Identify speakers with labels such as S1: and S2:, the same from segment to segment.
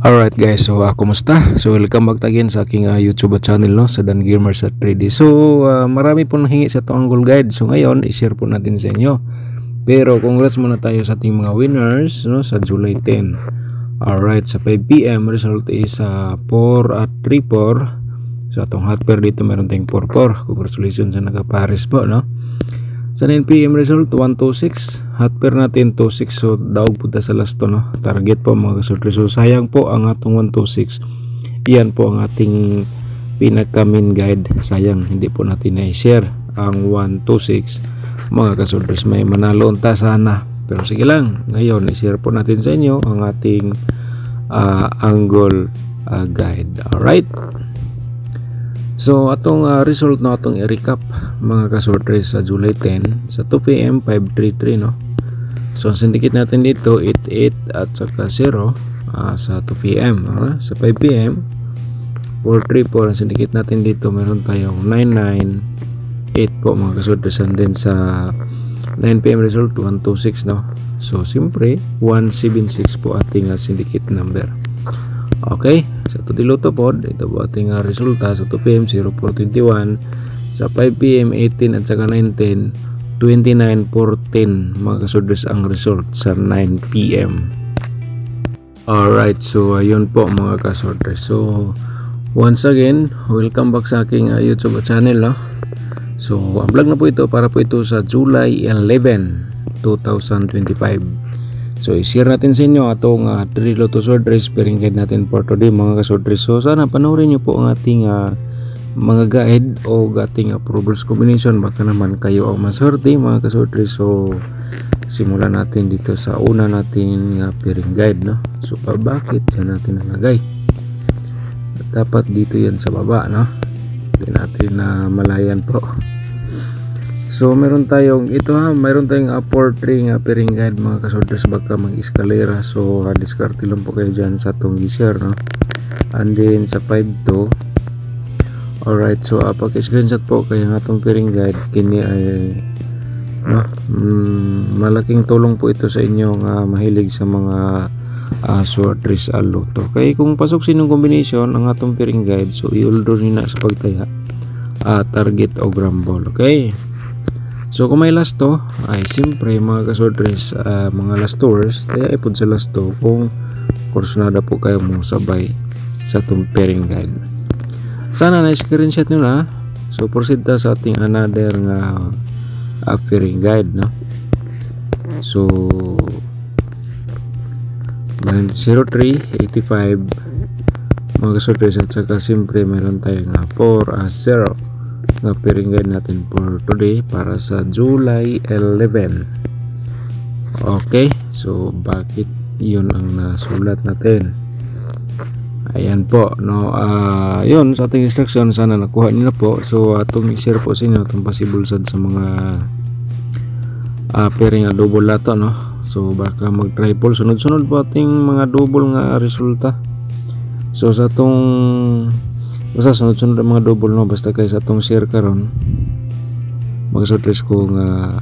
S1: Alright guys, so kumusta? So welcome back again sa aking YouTube channel, no, sa Dan Gamers at 3D. So marami po nanghingi sa itong angle guide. So ngayon i-share po natin sa inyo. Pero congrats muna tayo sa ating mga winners, no, sa July 10. Alright, sa 5 PM result is 4 at 3-4. So atong hot pair dito meron tayong 4-4. Congratulations sa nagka-pares po, no. Sa 9 PM result 126, hot pair natin 26, so daog punta sa last to, no. Target po mga kasortre. So sayang po ang atong 126. Iyan po ang ating pinaka main guide. Sayang hindi po natin na-share ang 126 mga kasortre. May manalo unta sana, pero sige lang, ngayon i-share po natin sa inyo ang ating angle guide. Alright, so atong result na atong i-recap mga kasortre sa July 10 sa 2 PM 533, no. So ang syndicate natin dito 88 at saka 0 sa 2 PM. Sa 5 PM 434 ang syndicate natin dito, meron tayong 998 po mga kasortre. And then sa 9 PM result 126, no. So siyempre 176 po ating syndicate number. Okay, sa Tudiloto pod, ito po ating resulta sa 2 PM 0421, sa 5 PM 18 at saka 910 29 14 mga kasorders ang result sa 9 PM. Alright, so ayun po mga kasorders. So once again, welcome back sa aking YouTube channel, no? So ang vlog na po ito para po ito sa July 11, 2025. So i-share natin sa inyo atong 3 Lotto Sword Race pairing guide natin for today mga kasordres. So sana panoorin nyo po ang ating mga guide o ating approvals combination, baka naman kayo ang maswerte mga kasordres. So simulan natin dito sa una natin pairing guide, no. So bakit yan natin nalagay? Dapat dito yan sa baba, no. Hindi natin malayan po. So meron tayong ito meron tayong upward ring pairing guide mga kasorders, baka mag-eskalera. So diskarte lang po kayo dyan sa itong share, no. And then sa 5-2. Alright, so pag-screenshot po kayo ng atong pairing guide. Kini ay malaking tulong po ito sa inyong mahilig sa mga sword race loto. Kaya kung pasok sinong combination ang atong pairing guide, so i-order nyo na sa pagtaya target o grambol. Okay, so kung may last to ay siyempre mga kasword race, mga last tours kaya ipod sa last to kung kursunada po kayo mong sabay sa atong pairing guide. Sana na-screenshot nyo na. So proceed ta sa ating another nga pairing guide, no. So 03, 85 mga kasortres, at saka siyempre meron tayong 4-0 nga pairing guide natin for today para sa July 11. Okay, so bakit yun ang nasulat natin? Ayan po, no. Yun sa ating instruction, sana nakuha niyo na po. So atong i-share po sa inyo itong possible sad sa mga pairing double lato, no. So baka mag-triple sunod-sunod po ating mga double nga resulta. So sa atong basta sunod-sunod ang mga double, no, basta kayo sa atong share karon mag-sortres ko nga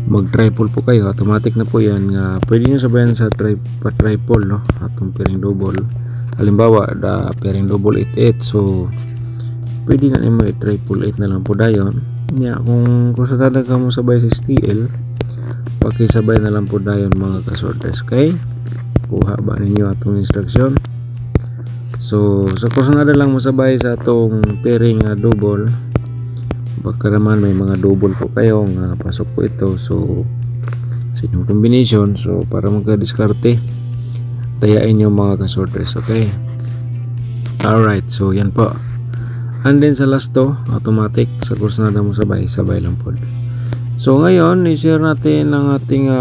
S1: mag-triple po kayo, automatic na po yan nga pwede nyo sabayan sa triple, no, atong pairing double. Halimbawa pairing double 88, so pwede na nimo i-triple 8 na lang po dayon nya. Kung kusada ka mo sabay sa STL, pakisabay na lang po dayon mga kasortres. Okay, kuha ba ninyo atong instruction? So sa kusada lang mo sabay sa atong pairing double, baka naman may mga double po kayo nga pasok po ito. So sa inyong combination, so para magka-diskarte tayain nyo mga kasortres. Okay, alright, so yan po. And then sa last to automatic sa course na mo sabay lang po. So ngayon i-share natin ang ating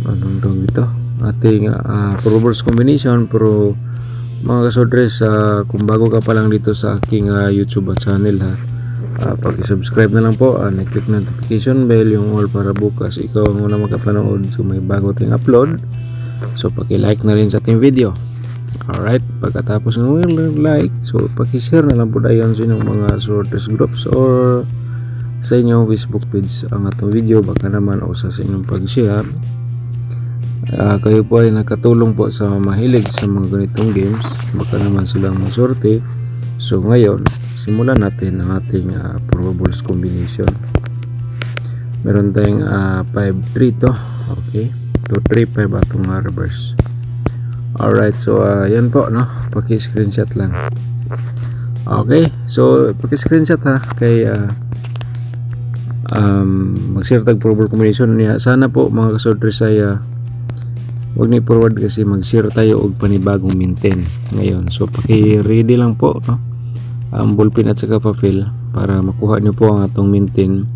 S1: anong tawag dito, ating approvals combination. Pero mga kasortres, kung bago ka pa lang dito sa aking YouTube channel, pag-subscribe na lang po, click notification bell, yung all para bukas ikaw ang una makapanood so may bago ting upload. So paki-like na rin sa ating video. Alright, pagkatapos ng like, so paki-share na lang po dayon sa inyong mga sorters groups or sa inyong Facebook page ang atong video, baka naman o sa inyong pag-share kayo po ay nakatulong po sa mahilig sa mga ganitong games, baka naman silang masorte. So ngayon, simulan natin ang ating probables combination. Meron tayong 5-3 to. Okay, 2-3-5 atong reverse. Alright, so yan po, no, paki-screenshot lang. Okay, so paki-screenshot ha, kay mag-share tag probable combination niya. Sana po mga kasorters ay huwag ni forward kasi mag-share tayo og panibagong maintain ngayon. So paki-ready lang po, no, ang ballpen at saka papel para makuha nyo po ang atong maintain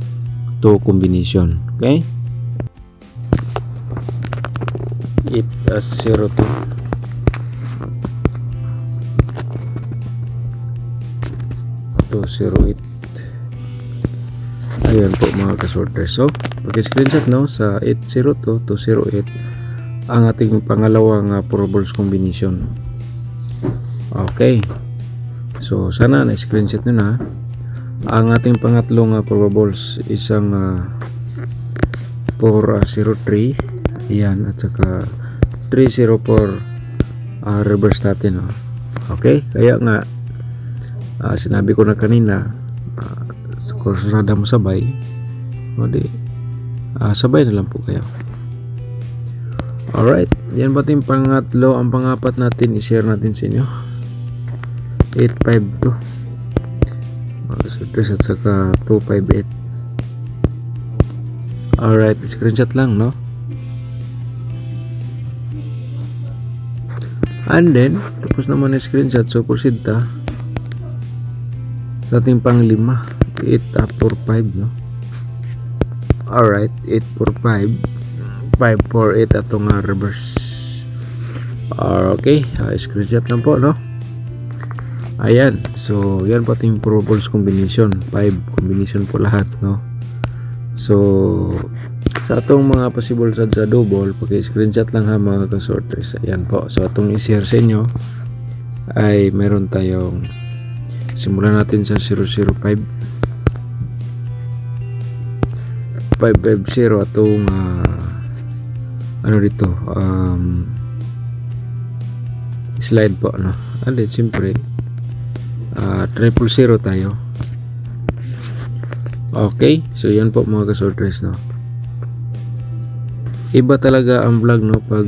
S1: to combination. Okay, 8-0 to 208. Ayan po mga kasorters. So paki-screenshot, no, sa 80 to 208 ang ating pangalawang probables combination. Okay, so sana na-screenshot nyo na. Ang ating pangatlong probables isang 403, ayan, at saka 304 reverse natin, no? Okay, kaya nga sinabi ko na kanina, kung sunada mo sabay, o di sabay na lang po kayo. Alright, yan ba yung pangatlo? Ang pangapat natin i-share natin sa inyo, 852 at saka 258. Alright, screenshot lang, no? And then tapos naman yung screenshot, so proceed ta sa ating panglima, 845, no? Alright, 845 548 atong reverse. Okay, screenshot lang po, no? Ayan, so yan po ating probables combination, 5 combination po lahat, no? So sa atong mga possible sa double, paki-screenshot lang ha mga kasorters. Ayan po, so atong i-share sa inyo ay meron tayong, simulan natin sa 005 550 atong ano dito, slide po, no? And then siyempre 000 tayo. Okay, so yan po mga kasorters, no? Iba talaga ang vlog, no, pag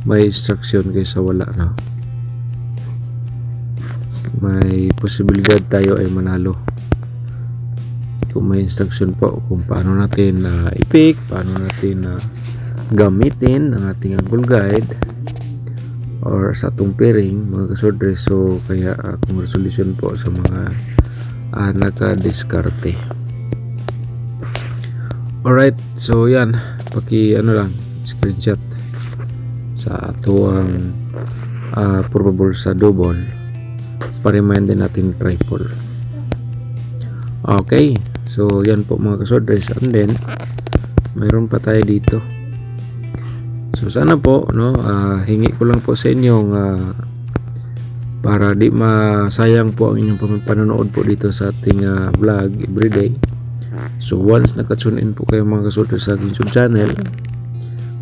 S1: may instruction kaysa wala, no? May posibilidad tayo ay manalo kung may instruction po kung paano natin i-pick, paano natin gamitin ang ating angle guide or sa atong pairing mga kasorters. So kaya congratulations po sa mga naka-diskarte. Alright, so yan, paki lang, screenshot sa atuang probable sa double, pa-remind din natin triple. Okay, so yan po mga kasorters. And then mayroon pa tayo dito. So sana po, no, hingi ko lang po sa inyong para di masayang po ang inyong panonood po dito sa ating vlog everyday. So once nakatune in po kayo mga kasorters sa aking YouTube channel,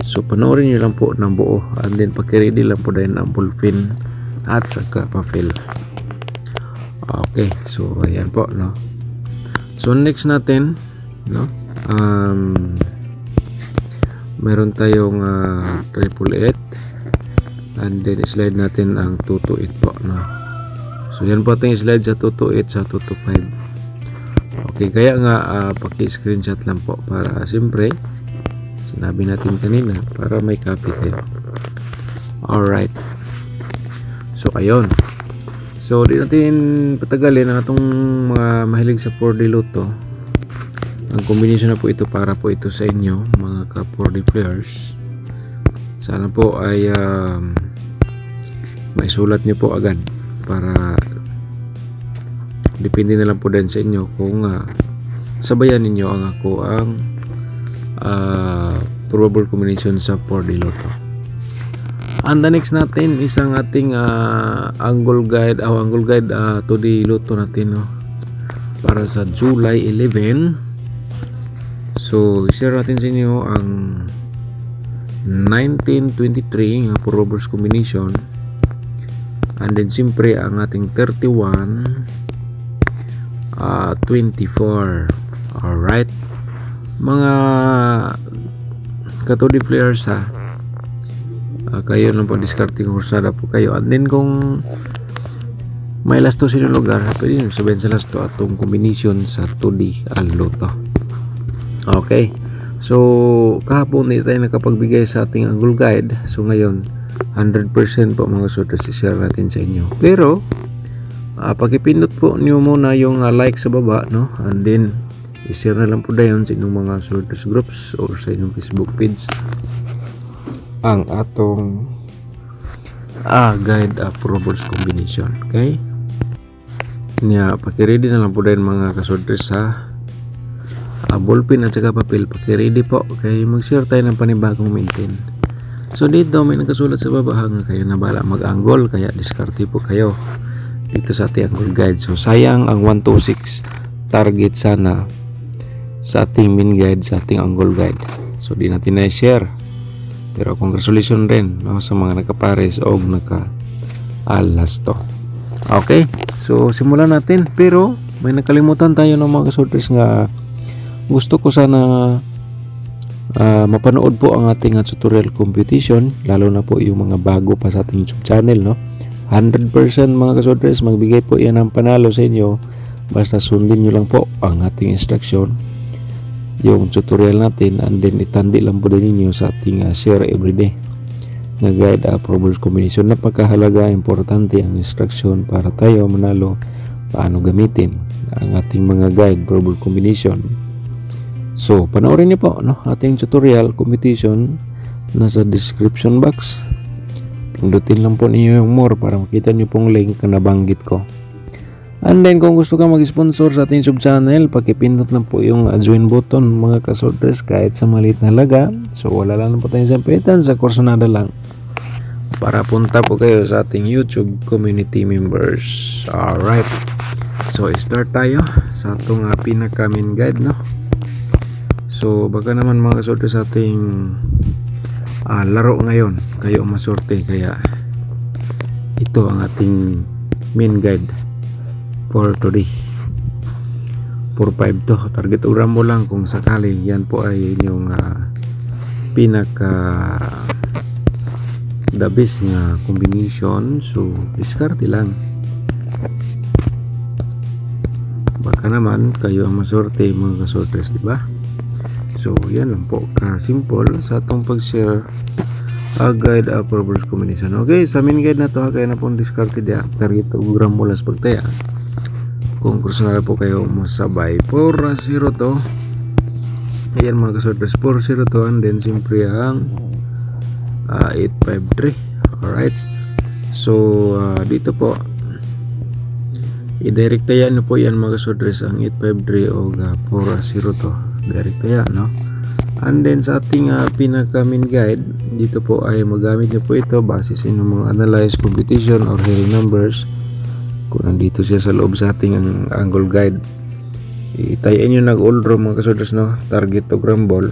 S1: so panoorin nyo lang po ng buo, and then paki-ready lang po din ang ballpen at saka papel. Okay, so ayan po, no. So next natin, no, meron tayong 888, and then slide natin ang 228 po, no. So yan po ating slide sa 228 sa 225. Okay, kaya nga paki-screenshot lang po para siyempre sinabi natin kanina para may copy kayo. Alright, so ayun. So di natin patagalin ang atong mga mahilig sa 4D Lotto. Ang combination na po ito para po ito sa inyo mga ka 4D players. Sana po ay maisulat nyo po agad para depende na lang po din sa inyo kung sabayan ninyo ang probable combination sa 4D Lotto. And the next natin isang ating angle guide, angle guide to the Lotto natin, no, para sa July 11. So share natin sa inyo ang 1923 nga for reverse combination, and then siyempre ang ating 31 24. Alright, mga katodi players ha, kayo lang po discarding kursada po kayo, and then kung may lasto sa inyong lugar, pwede nyo sabihin sa lasto atong combination sa 2D Al-Loto. Okay, so kahapon hindi tayo nakapagbigay sa ating angle guide, so ngayon 100% po mga suitors i-share natin sa inyo. Pero pakipindot po nyo muna yung like sa baba, no? And then i-share na lang po dayon sa inyong mga suitors groups or sa inyong Facebook page ang atong guide for reverse combination. Okay, niya pakiready na lang po dayon mga kasorters sa ballpen at saka papel. Pakiready po kay mag-share tayo ng panibagong maintain. So dito may nakasulat sa baba nga kayo na bala mag-angle, kaya diskarte po kayo dito sa ating angle guide. So sayang ang 126 target sana sa ating main guide, sa ating angle guide. So di natin na-share. Pero congratulations rin, no, sa mga nakapares o naka-alas to. Okay, so simulan natin. Pero may nakalimutan tayo ng mga kasorters nga gusto ko sana mapanood po ang ating tutorial computation, lalo na po yung mga bago pa sa ating YouTube channel, no? 100% mga kasorters, magbigay po yan ng panalo sa inyo basta sundin nyo lang po ang ating instruction, yung tutorial natin, and then itandi lang po din ninyo sa ating share everyday na guide for reverse combination. Napakahalaga, importante ang instruction para tayo manalo paano gamitin ang ating mga guide for reverse combination. So panoorin niyo po, no, ating tutorial computation nasa description box. Pindutin lang po niyo yung more para makita niyo pong link na nabanggit ko. And then kung gusto ka mag-sponsor sa ating sub-channel, pakipindot lang po yung join button mga kasorters kahit sa maliit na halaga. So wala lang po tayong sampilitan, sa kursonada lang para punta po kayo sa ating YouTube community members. Alright, so start tayo sa atong pinaka main guide, no? So baka naman mga kasorters sa ating laro ngayon kayo masorte, kaya ito ang ating main guide for today. 4-5 to, target uram mo lang kung sakali yan po ay inyong pinaka the best nga combination. So diskarte lang, baka naman kayo ang masorte mga kasorters, diba? So yan lang po ka-simple sa atong pag-share guide for reverse combination. Okay, sa main guide na to kaya na pong diskarte dia target uram mo las pagtaya. Kung gusto na po kayo masabay 4-0 to, ayan mga kasorters, 4-0 to, and then siyempre ang 8-5-3. Alright, so dito po i-direct tayan na po yan mga kasorters ang 8-5-3 o 4-0 to, direct tayan, no? And then sa ating pinaka main guide dito po ay magamit nyo po ito base sa inyong mga analyze computation or hairy numbers. Kung nandito siya sa loob sa ating angle guide, itayin nyo nag-all draw mga kasorters, no? Target to gramball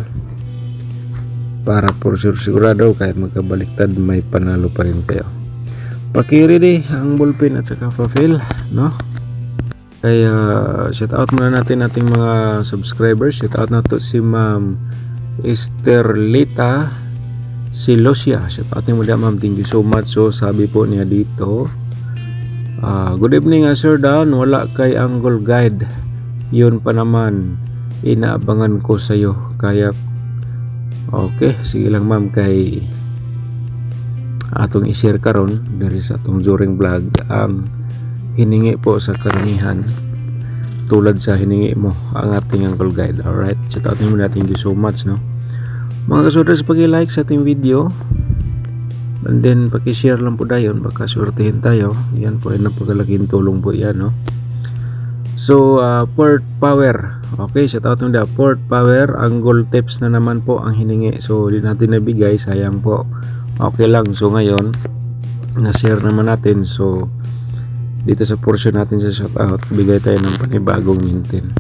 S1: para for sure sigurado kahit magkabaliktad may panalo pa rin kayo. Pakiready ang ballpen at saka pa-fill, no? Kaya shout out muna natin ating mga subscribers. Shout out na to si Ma'am Esterlita Silosia. Shout out mo dyan, ma'am, thank you so much. So sabi po niya dito, good evening Sir Dan, wala kay angle guide, yun pa naman inaabangan ko sa'yo, kaya okay, sige lang ma'am, kay atong i-share karon dari sa atong during vlog ang hiningi po sa karamihan, tulad sa hiningi mo ang ating angle guide. Alright, shout out mo natin, thank you so much, no? Mga kasorters, pag-like sa ating video and then paki-share lang po dayon, baka swertihin tayo. Yan po ay napakalaking tulong po yan, no? So port power, okay, shout out nyo port power, angle tips na naman po ang hiningi. So di natin nabigay, sayang po. Okay lang, so ngayon na-share naman natin. So dito sa portion natin sa shout out, bigay tayo ng panibagong maintain.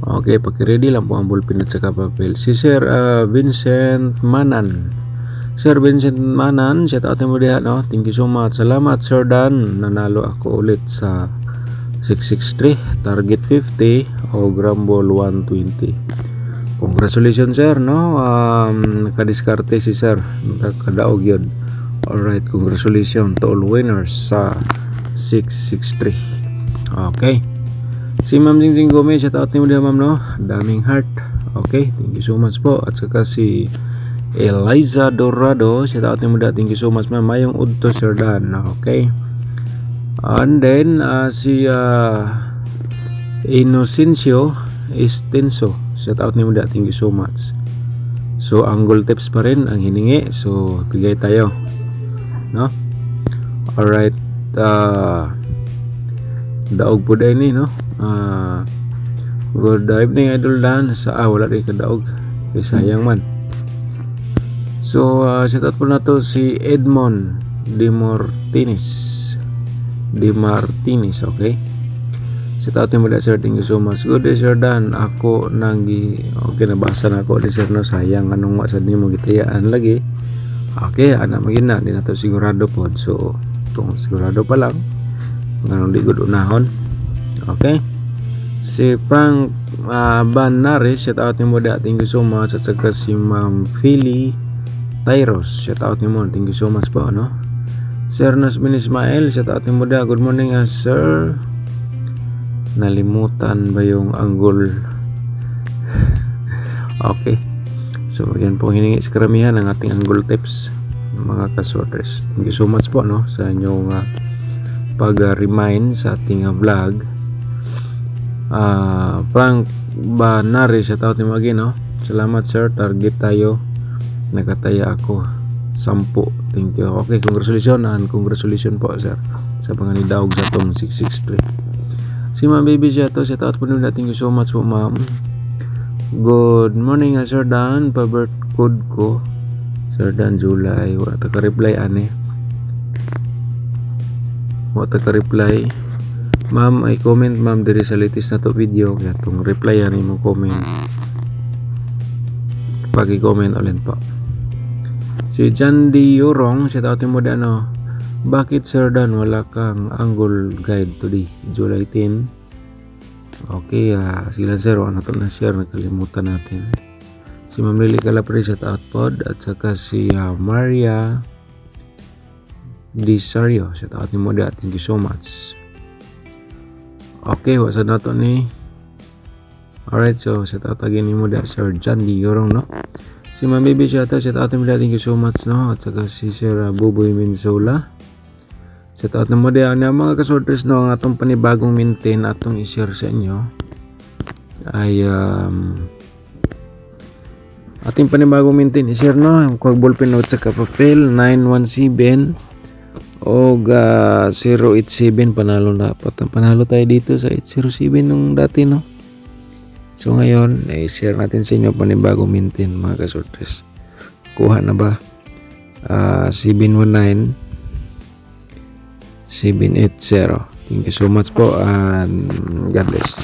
S1: Okay, paki-ready lang po ang ballpen at saka papel. Si Sir Vincent Manan, Sir Vincent Manan, shout out mo diha, no? Thank you so much. Salamat Sir Dan, nanalo ako ulit sa 663, target 50 o gram ball 120. Congratulations sir, no? Nakadiskarte si sir, nakadaog yun. Alright, congratulations to all winners sa 663. Okay, si Ma'am Jingjing Gomez, shout out mo diha ma'am, no? Daming heart. Okay, thank you so much po. At saka si Eliza Dorado, shout out mo diha, thank you so much ma'am. Mayong udto Sir Dan. Okay, and then si Inocencio Estenso, shout out mo diha, thank you so much. So angle tips pa rin ang hiningi, so bigay tayo, no? Alright, daog po dahil ni, no? Good evening Idol Dan. Wala rin kadaog, kay sayang man. So shout out po na to si Edmond De Martinez. Okay, shout out mo da sir, thank you so much. Good day Sir Dan, ako okay, nabasa na ako di sir, no? Sayang anong wasad ni mo gitayaan lagi. Okay, ana magina di na to sigurado po. So kung sigurado pa lang ganun di gud unahon. Okay, si Frank Banares, shout out mo da, thank you so much. At saka si Ma'am Philly Tyros, shout out mo, thank you so much po, no? Sir Nasmin Ismail, shout out mo da, good morning sir. Nalimutan ba yung angle? Okay, so yan po hiningi sa karamihan ng ating angle tips, mga kasorters. Thank you so much po, no, sa inyong pag-remind sa ating vlog. Frank Banares, shout out mo again, no? Salamat sir, target tayo, nakataya ako 10. Thank you. Okay, congratulations and congratulations po sir sa panganidaog sa tong 663. Si Ma'am Baby Jato, shout out po nila, thank you so much po ma'am. Good morning Sir Dan, pa-birth code ko Sir Dan July, wala ta ka-reply ane, wala ta ka-reply ma'am. Ay comment ma'am diri sa latest na to video, kaya itong reply yan mo comment, pag-i-comment ulit po. Si Jandy Yorong, shout out mo da, no? Bakit Sir Dan wala kang angle guide today, July 10? Okay, sila sir, ano to na share, nakalimutan natin. Si Ma'am Lily Calapre, shout out pod. At saka si Maria Disario, shout out mo da, thank you so much. Okay, wasa na to ni. Alright, so shout out again mo da Sir Jandy Yorong, no? Si Ma'am Baby shout out mo da, thank you so much, no? At saka si Sir Buboy Minsola, shout out na mo da na mga kasorters, no? Ang atong panibagong maintain atong i-share sa inyo ay ating panibagong maintain i-share, no? Yung ballpen note sa papel 917 o 087, panalo na panalo tayo dito sa 807 nung dati, no? So ngayon i-share natin sa inyo panibagong maintain, mga kasorters. Kuha na ba? 719 780. Thank you so much po and God bless.